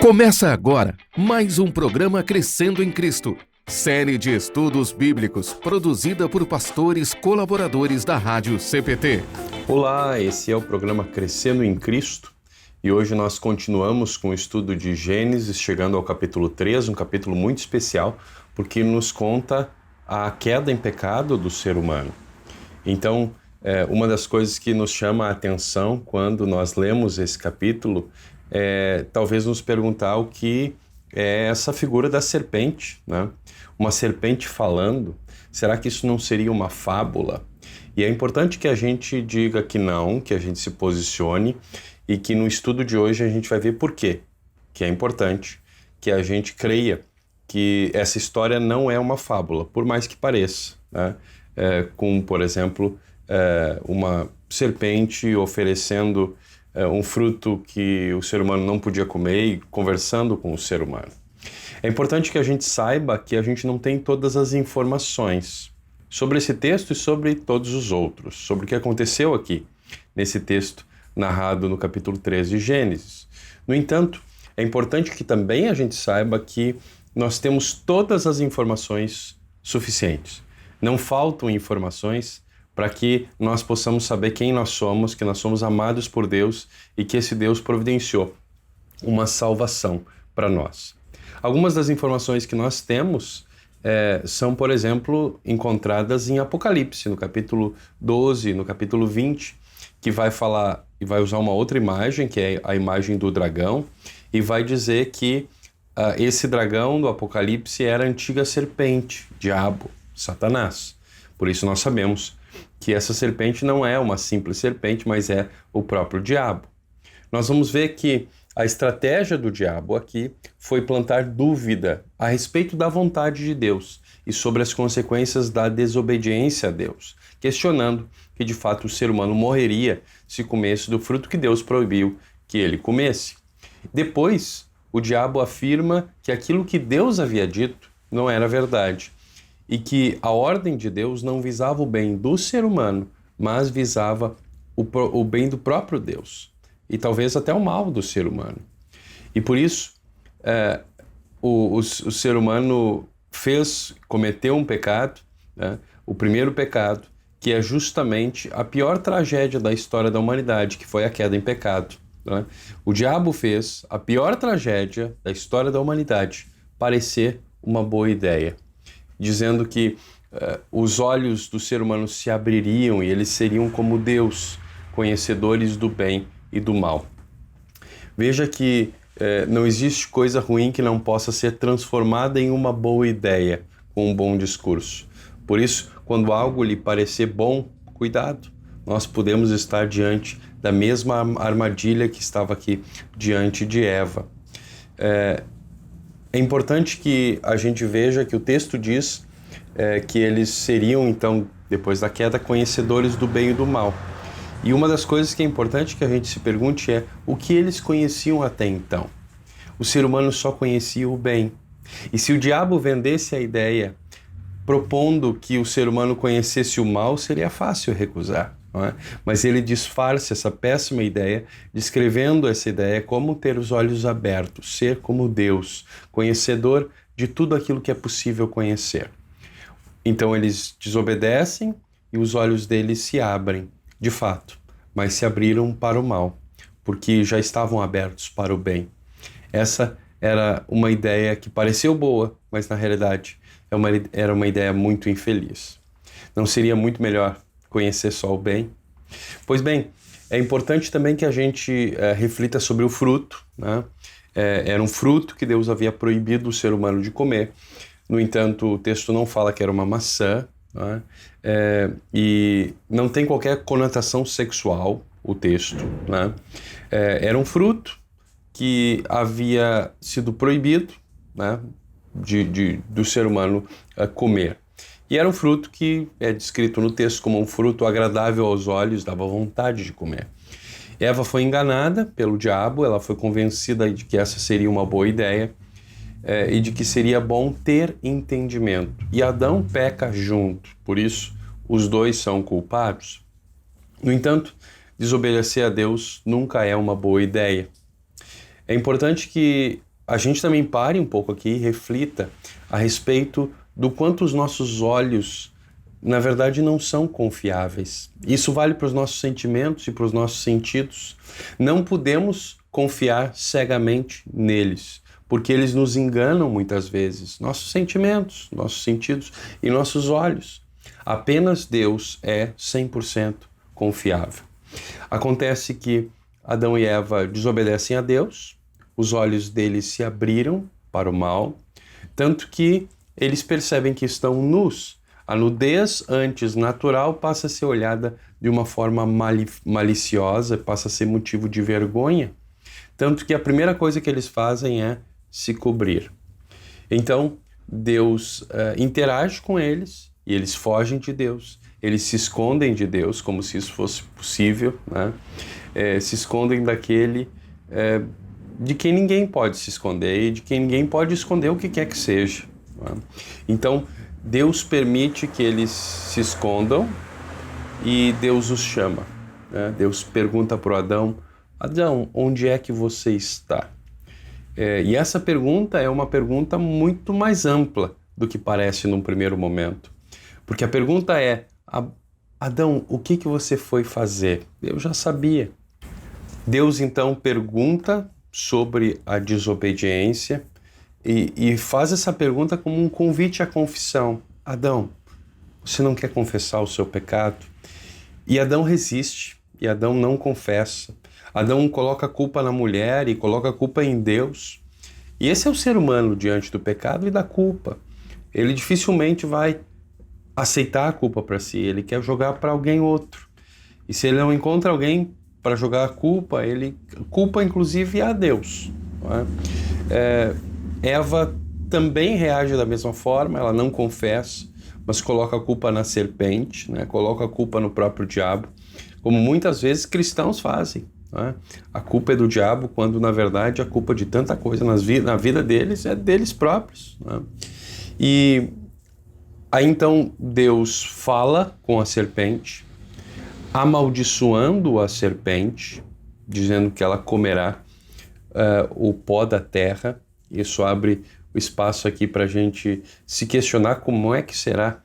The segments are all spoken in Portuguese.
Começa agora mais um programa Crescendo em Cristo, série de estudos bíblicos produzida por pastores colaboradores da Rádio CPT. Olá, esse é o programa Crescendo em Cristo e hoje nós continuamos com o estudo de Gênesis, chegando ao capítulo 3, um capítulo muito especial, porque nos conta a queda em pecado do ser humano. Então, uma das coisas que nos chama a atenção quando nós lemos esse capítulo é talvez nos perguntar o que é essa figura da serpente, né? Uma serpente falando, será que isso não seria uma fábula? E é importante que a gente diga que não, que a gente se posicione e que no estudo de hoje a gente vai ver por quê, que é importante que a gente creia que essa história não é uma fábula, por mais que pareça, né? Como, por exemplo, uma serpente oferecendo um fruto que o ser humano não podia comer e conversando com o ser humano. É importante que a gente saiba que a gente não tem todas as informações sobre esse texto e sobre todos os outros, sobre o que aconteceu aqui nesse texto narrado no capítulo 3 de Gênesis. No entanto, é importante que também a gente saiba que nós temos todas as informações suficientes. Não faltam informações para que nós possamos saber quem nós somos, que nós somos amados por Deus e que esse Deus providenciou uma salvação para nós. Algumas das informações que nós temos são, por exemplo, encontradas em Apocalipse, no capítulo 12, no capítulo 20, que vai falar e vai usar uma outra imagem, que é a imagem do dragão, e vai dizer que esse dragão do Apocalipse era a antiga serpente, diabo, Satanás. Por isso nós sabemos que essa serpente não é uma simples serpente, mas é o próprio diabo. Nós vamos ver que a estratégia do diabo aqui foi plantar dúvida a respeito da vontade de Deus e sobre as consequências da desobediência a Deus, questionando que de fato o ser humano morreria se comesse do fruto que Deus proibiu que ele comesse. Depois, o diabo afirma que aquilo que Deus havia dito não era verdade e que a ordem de Deus não visava o bem do ser humano, mas visava o bem do próprio Deus e talvez até o mal do ser humano. E por isso, o ser humano cometeu um pecado, né? O primeiro pecado, que é justamente a pior tragédia da história da humanidade, que foi a queda em pecado, né? O diabo fez a pior tragédia da história da humanidade parecer uma boa ideia, dizendo que os olhos do ser humano se abririam e eles seriam como Deus, conhecedores do bem e do mal. Veja que não existe coisa ruim que não possa ser transformada em uma boa ideia, com um bom discurso. Por isso, quando algo lhe parecer bom, cuidado, nós podemos estar diante da mesma armadilha que estava aqui diante de Eva. É importante que a gente veja que o texto diz que eles seriam, então, depois da queda, conhecedores do bem e do mal. E uma das coisas que é importante que a gente se pergunte é o que eles conheciam até então. O ser humano só conhecia o bem. E se o diabo vendesse a ideia propondo que o ser humano conhecesse o mal, seria fácil recusar, não é? Mas ele disfarça essa péssima ideia, descrevendo essa ideia como ter os olhos abertos, ser como Deus, conhecedor de tudo aquilo que é possível conhecer. Então eles desobedecem e os olhos deles se abrem, de fato, mas se abriram para o mal, porque já estavam abertos para o bem. Essa era uma ideia que pareceu boa, mas na realidade era uma ideia muito infeliz. Não seria muito melhor conhecer só o bem? Pois bem, é importante também que a gente reflita sobre o fruto, né? Era um fruto que Deus havia proibido o ser humano de comer. No entanto, o texto não fala que era uma maçã, né? E não tem qualquer conotação sexual o texto, né? Era um fruto que havia sido proibido, né, do ser humano comer. E era um fruto que é descrito no texto como um fruto agradável aos olhos, dava vontade de comer. Eva foi enganada pelo diabo, ela foi convencida de que essa seria uma boa ideia e de que seria bom ter entendimento. E Adão peca junto, por isso os dois são culpados. No entanto, desobedecer a Deus nunca é uma boa ideia. É importante que a gente também pare um pouco aqui e reflita a respeito do quanto os nossos olhos, na verdade, não são confiáveis. Isso vale para os nossos sentimentos e para os nossos sentidos. Não podemos confiar cegamente neles, porque eles nos enganam muitas vezes. Nossos sentimentos, nossos sentidos e nossos olhos. Apenas Deus é 100% confiável. Acontece que Adão e Eva desobedecem a Deus, os olhos deles se abriram para o mal, tanto que eles percebem que estão nus. A nudez, antes natural, passa a ser olhada de uma forma maliciosa, passa a ser motivo de vergonha. Tanto que a primeira coisa que eles fazem é se cobrir. Então, Deus interage com eles e eles fogem de Deus. Eles se escondem de Deus, como se isso fosse possível, né? Se escondem daquele de quem ninguém pode se esconder e de quem ninguém pode esconder o que quer que seja. Né? Então, Deus permite que eles se escondam e Deus os chama. Né? Deus pergunta para o Adão: Adão, onde é que você está? E essa pergunta é uma pergunta muito mais ampla do que parece num primeiro momento. Porque a pergunta é: Adão, o que você foi fazer? Eu já sabia. Deus então pergunta sobre a desobediência e faz essa pergunta como um convite à confissão. Adão, você não quer confessar o seu pecado? E Adão resiste, e Adão não confessa. Adão coloca a culpa na mulher e coloca a culpa em Deus. E esse é o ser humano diante do pecado e da culpa. Ele dificilmente vai aceitar a culpa para si, ele quer jogar para alguém outro. E se ele não encontra alguém para jogar a culpa, ele culpa inclusive a Deus. Não é? Eva também reage da mesma forma, ela não confessa, mas coloca a culpa na serpente, né? Coloca a culpa no próprio diabo, como muitas vezes cristãos fazem. Não é? A culpa é do diabo, quando na verdade a culpa de tanta coisa na vida deles é deles próprios. Não é? E aí então Deus fala com a serpente, amaldiçoando a serpente, dizendo que ela comerá o pó da terra. Isso abre o espaço aqui para a gente se questionar como é que será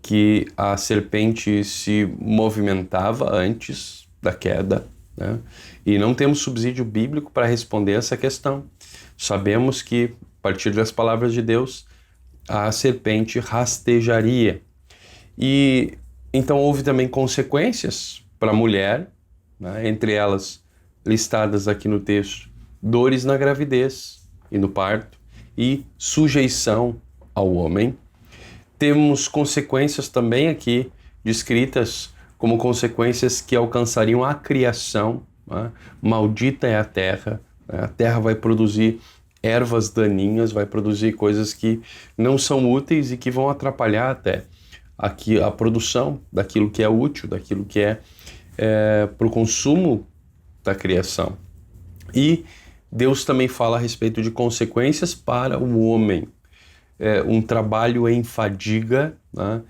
que a serpente se movimentava antes da queda, né? E não temos subsídio bíblico para responder essa questão. Sabemos que, a partir das palavras de Deus, a serpente rastejaria. E então houve também consequências para a mulher, né? Entre elas listadas aqui no texto: dores na gravidez e no parto e sujeição ao homem. Temos consequências também aqui descritas como consequências que alcançariam a criação, né? Maldita é a terra, né? A terra vai produzir ervas daninhas, vai produzir coisas que não são úteis e que vão atrapalhar até aqui a produção daquilo que é útil, daquilo que é para o consumo da criação. E Deus também fala a respeito de consequências para o homem. Um trabalho em fadiga, né?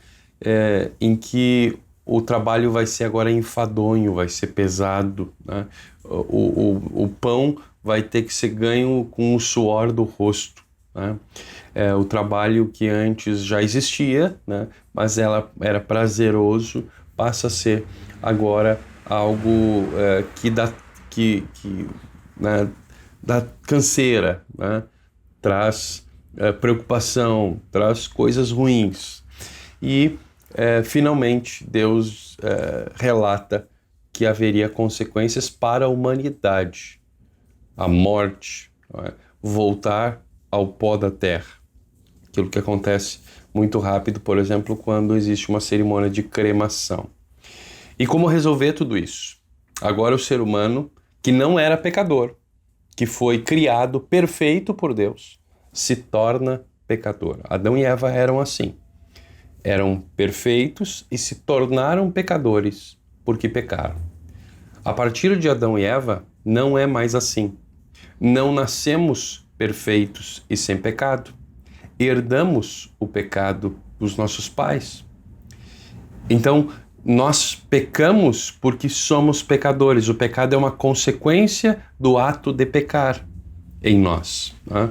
Em que o trabalho vai ser agora enfadonho, vai ser pesado, né? O pão vai ter que ser ganho com o suor do rosto, né? O trabalho que antes já existia, né? Mas ela era prazeroso, passa a ser agora algo que dá canseira, né? Traz preocupação, traz coisas ruins. E finalmente Deus relata que haveria consequências para a humanidade, a morte, voltar ao pó da terra. Aquilo que acontece muito rápido, por exemplo, quando existe uma cerimônia de cremação. E como resolver tudo isso? Agora o ser humano, que não era pecador, que foi criado perfeito por Deus, se torna pecador. Adão e Eva eram assim. Eram perfeitos e se tornaram pecadores porque pecaram. A partir de Adão e Eva, não é mais assim. Não nascemos perfeitos e sem pecado. Herdamos o pecado dos nossos pais. Então, nós pecamos porque somos pecadores. O pecado é uma consequência do ato de pecar. em nós. Né?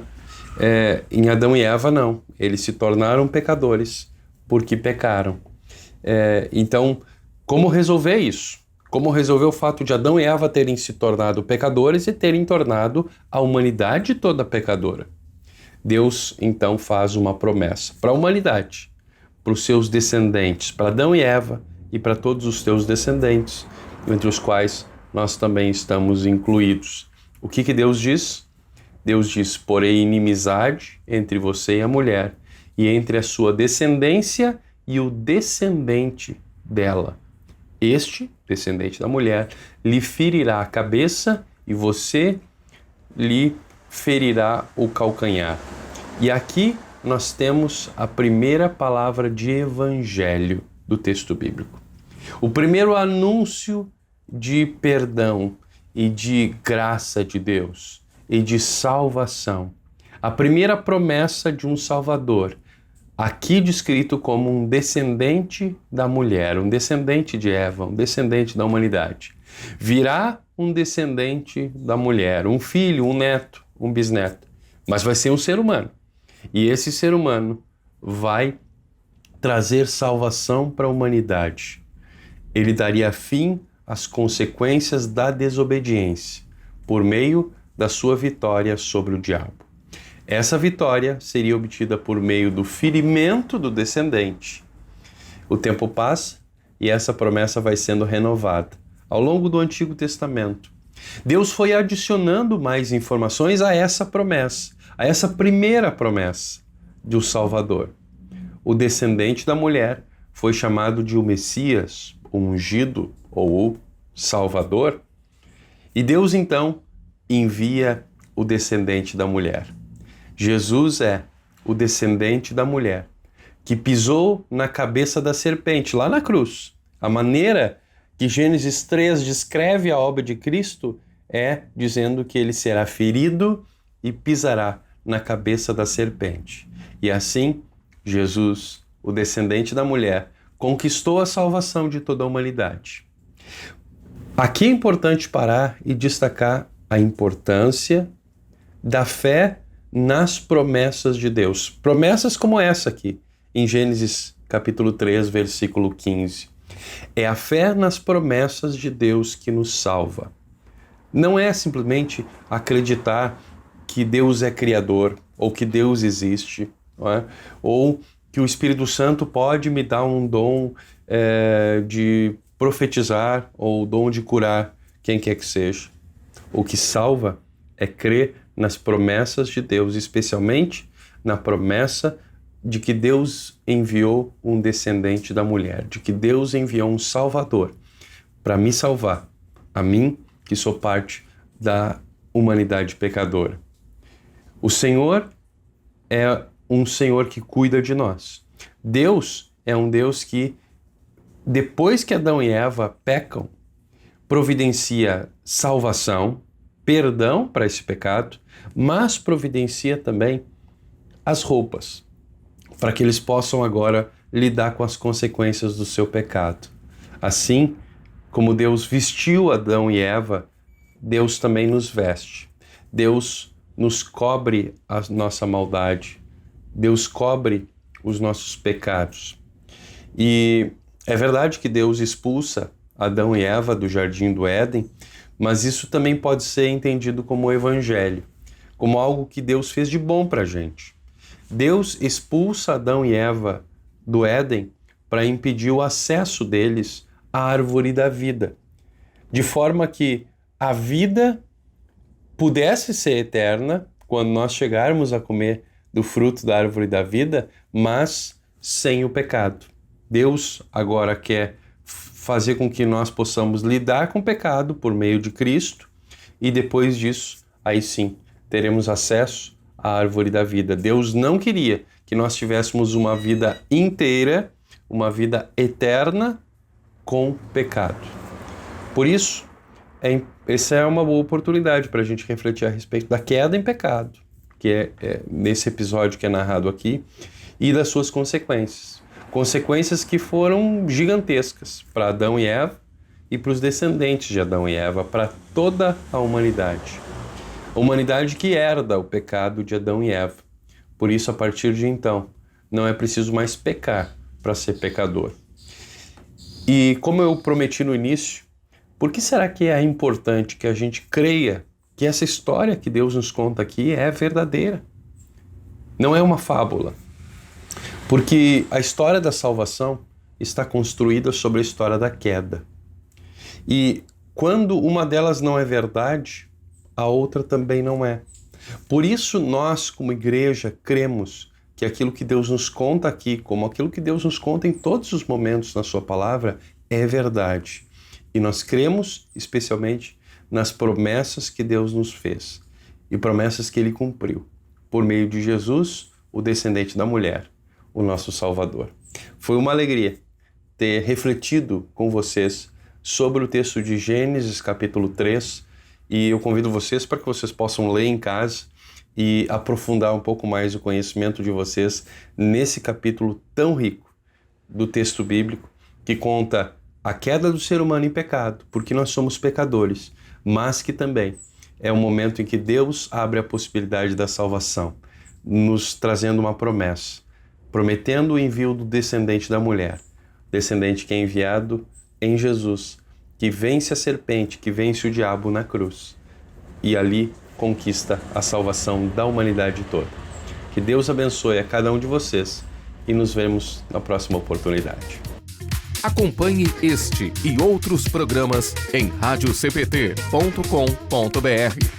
Em Adão e Eva, não. Eles se tornaram pecadores porque pecaram. Então, como resolver isso? Como resolver o fato de Adão e Eva terem se tornado pecadores e terem tornado a humanidade toda pecadora? Deus, então, faz uma promessa para a humanidade, para os seus descendentes, para Adão e Eva e para todos os teus descendentes, entre os quais nós também estamos incluídos. O que Deus diz? Deus diz: porém inimizade entre você e a mulher, e entre a sua descendência e o descendente dela. Este, descendente da mulher, lhe ferirá a cabeça e você lhe ferirá o calcanhar. E aqui nós temos a primeira palavra de evangelho do texto bíblico. O primeiro anúncio de perdão e de graça de Deus e de salvação. A primeira promessa de um Salvador, aqui descrito como um descendente da mulher, um descendente de Eva, um descendente da humanidade. Virá um descendente da mulher, um filho, um neto, um bisneto, mas vai ser um ser humano. E esse ser humano vai trazer salvação para a humanidade. Ele daria fim às consequências da desobediência, por meio da sua vitória sobre o diabo. Essa vitória seria obtida por meio do ferimento do descendente. O tempo passa e essa promessa vai sendo renovada ao longo do Antigo Testamento. Deus foi adicionando mais informações a essa promessa, a essa primeira promessa do Salvador. O descendente da mulher foi chamado de o Messias, o ungido ou o Salvador. E Deus então envia o descendente da mulher. Jesus é o descendente da mulher que pisou na cabeça da serpente, lá na cruz. A maneira que Gênesis 3 descreve a obra de Cristo é dizendo que ele será ferido e pisará na cabeça da serpente. E assim, Jesus, o descendente da mulher, conquistou a salvação de toda a humanidade. Aqui é importante parar e destacar a importância da fé nas promessas de Deus. Promessas como essa aqui, em Gênesis capítulo 3, versículo 15. É a fé nas promessas de Deus que nos salva. Não é simplesmente acreditar que Deus é criador, ou que Deus existe, não é? Ou que o Espírito Santo pode me dar um dom de profetizar, ou o dom de curar quem quer que seja. O que salva é crer nas promessas de Deus, especialmente na promessa de que Deus enviou um descendente da mulher, de que Deus enviou um Salvador para me salvar, a mim que sou parte da humanidade pecadora. O Senhor é um Senhor que cuida de nós. Deus é um Deus que, depois que Adão e Eva pecam, providencia salvação, perdão para esse pecado, mas providencia também as roupas, para que eles possam agora lidar com as consequências do seu pecado. Assim como Deus vestiu Adão e Eva, Deus também nos veste. Deus nos cobre a nossa maldade. Deus cobre os nossos pecados. E é verdade que Deus expulsa Adão e Eva do jardim do Éden, mas isso também pode ser entendido como o evangelho, como algo que Deus fez de bom para a gente. Deus expulsa Adão e Eva do Éden para impedir o acesso deles à árvore da vida, de forma que a vida pudesse ser eterna quando nós chegarmos a comer do fruto da árvore da vida, mas sem o pecado. Deus agora quer fazer com que nós possamos lidar com o pecado por meio de Cristo e depois disso, aí sim, teremos acesso à árvore da vida. Deus não queria que nós tivéssemos uma vida inteira, uma vida eterna com pecado. Por isso, essa é uma boa oportunidade para a gente refletir a respeito da queda em pecado, que é nesse episódio que é narrado aqui, e das suas consequências. Consequências que foram gigantescas para Adão e Eva e para os descendentes de Adão e Eva, para toda a humanidade. A humanidade que herda o pecado de Adão e Eva. Por isso, a partir de então, não é preciso mais pecar para ser pecador. E como eu prometi no início, por que será que é importante que a gente creia que essa história que Deus nos conta aqui é verdadeira? Não é uma fábula. Porque a história da salvação está construída sobre a história da queda. E quando uma delas não é verdade, a outra também não é. Por isso nós, como igreja, cremos que aquilo que Deus nos conta aqui, como aquilo que Deus nos conta em todos os momentos na sua palavra, é verdade. E nós cremos especialmente nas promessas que Deus nos fez e promessas que Ele cumpriu por meio de Jesus, o descendente da mulher, o nosso Salvador. Foi uma alegria ter refletido com vocês sobre o texto de Gênesis, capítulo 3, e eu convido vocês para que vocês possam ler em casa e aprofundar um pouco mais o conhecimento de vocês nesse capítulo tão rico do texto bíblico, que conta a queda do ser humano em pecado, porque nós somos pecadores, mas que também é um momento em que Deus abre a possibilidade da salvação, nos trazendo uma promessa, prometendo o envio do descendente da mulher, descendente que é enviado em Jesus, que vence a serpente, que vence o diabo na cruz e ali conquista a salvação da humanidade toda. Que Deus abençoe a cada um de vocês e nos vemos na próxima oportunidade. Acompanhe este e outros programas em radiocpt.com.br.